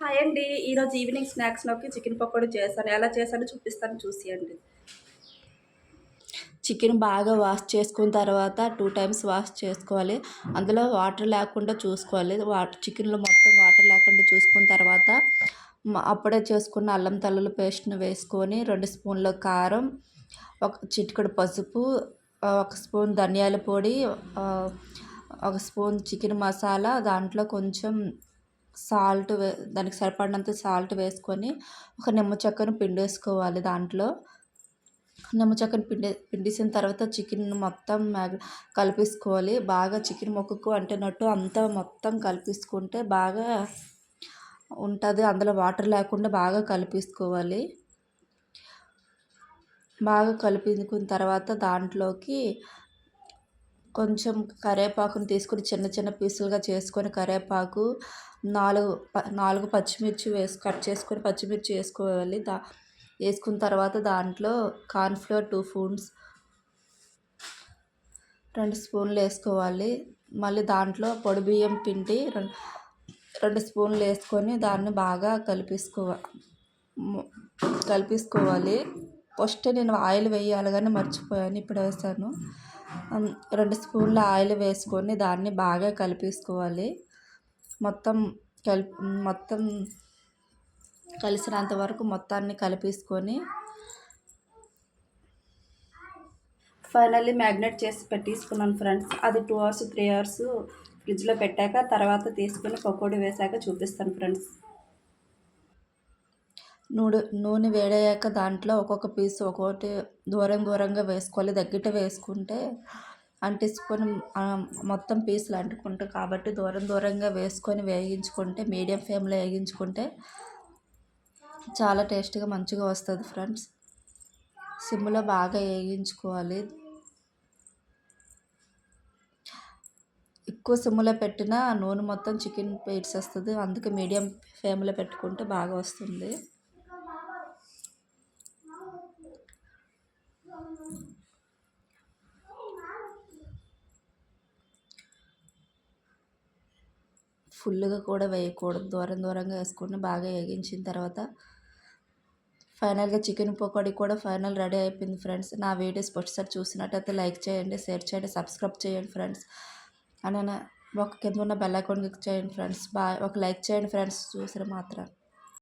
Hi అండి. ఈరోజు evening స్నాక్స్‌లోకి chicken pakodi చేశాను. ఎలా చేశానో చూపిస్తాను చూసేయండి. చికెన్ బాగా వాష్ చేసుకున్న తర్వాత 2 టైమ్స్ వాష్ చేసుకోవాలి. అందులో వాటర్ లేకుండా చూసుకోవాలి. చికెన్‌లో మొత్తం వాటర్ లేకుండా చూసుకున్న తర్వాత అప్పుడే చేసుకున్న అల్లం తల్లుల పేస్ట్‌ని వేసుకొని 2 స్పూన్ల కారం, ఒక చిటికెడు పసుపు, ఒక స్పూన్ ధనియాల పొడి, ఒక స్పూన్ చికెన్ మసాలా, దాంట్లో కొంచెం సాల్ట్ దానికి సరిపడినంత సాల్ట్ వేసుకొని ఒక నిమ్మ చెక్కను పిండేసుకోవాలి. దాంట్లో నిమ్మ చెక్కను పిండేసిన తర్వాత చికెన్ మొత్తం కలిపేసుకోవాలి. బాగా చికెన్ ముక్కకు అంటినట్టు అంతా మొత్తం కలిపేసుకుంటే బాగా ఉంటుంది. అందులో వాటర్ లేకుండా బాగా కలిపేసుకోవాలి. బాగా కలిపేసుకున్న తర్వాత దాంట్లోకి కొంచెం కరివేపాకుని తీసుకొని చిన్న చిన్న పీసులుగా చేసుకొని కరివేపాకు, 4 పచ్చిమిర్చి కట్ చేసుకొని పచ్చిమిర్చి వేసుకోవాలి. వేసుకున్న తర్వాత దాంట్లో కార్న్‌ఫ్లోర్ 2 స్పూన్లు వేసుకోవాలి. మళ్ళీ దాంట్లో పొడి బియ్యం పిండి 2 స్పూన్లు వేసుకొని దాన్ని బాగా కలిపేసుకోవాలి. ఫస్ట్ నేను ఆయిల్ వేయాలి కానీ మర్చిపోయాను, ఇప్పుడు వేసాను. 2 స్పూన్ల ఆయిల్ వేసుకొని దాన్ని బాగా కలిపేసుకోవాలి. మొత్తం కలిసినంత వరకు మొత్తాన్ని కలిపేసుకొని ఫైనల్లీ మ్యాగ్నేట్ చేసి పెట్టేసుకున్నాను ఫ్రెండ్స్. అది 2 అవర్స్ 3 అవర్స్ ఫ్రిడ్జ్లో పెట్టాక తర్వాత తీసుకొని పకోడీ వేసాక చూపిస్తాను ఫ్రెండ్స్. నూనె వేడయ్యాక దాంట్లో ఒక్కొక్క పీసు ఒక్కొక్కటి దూరంగా వేసుకోవాలి. దగ్గర వేసుకుంటే అంటించుకొని మొత్తం పీసులు అంటుకుంటాయి. కాబట్టి దూరంగా వేసుకొని వేగించుకుంటే, మీడియం ఫ్లేమ్లో వేగించుకుంటే చాలా టేస్ట్గా మంచిగా వస్తుంది ఫ్రెండ్స్. సిమ్లో బాగా వేగించుకోవాలి. ఎక్కువ సిమ్లో పెట్టినా నూనె మొత్తం చికెన్ వస్తుంది. అందుకే మీడియం ఫ్లేమ్లో పెట్టుకుంటే బాగా వస్తుంది. ఫుల్గా కూడా వేయకూడదు, దూరంగా వేసుకొని బాగా వేగించిన తర్వాత ఫైనల్గా చికెన్ పకోడీ కూడా రెడీ అయిపోయింది ఫ్రెండ్స్. నా వీడియోస్ ఒకసారి చూసినట్టయితే లైక్ చేయండి, షేర్ చేయండి, సబ్స్క్రైబ్ చేయండి ఫ్రెండ్స్. కింద ఉన్న బెల్ ఐకాన్ క్లిక్ చేయండి ఫ్రెండ్స్. ఒక లైక్ చేయండి ఫ్రెండ్స్ చూసిన మాత్రం.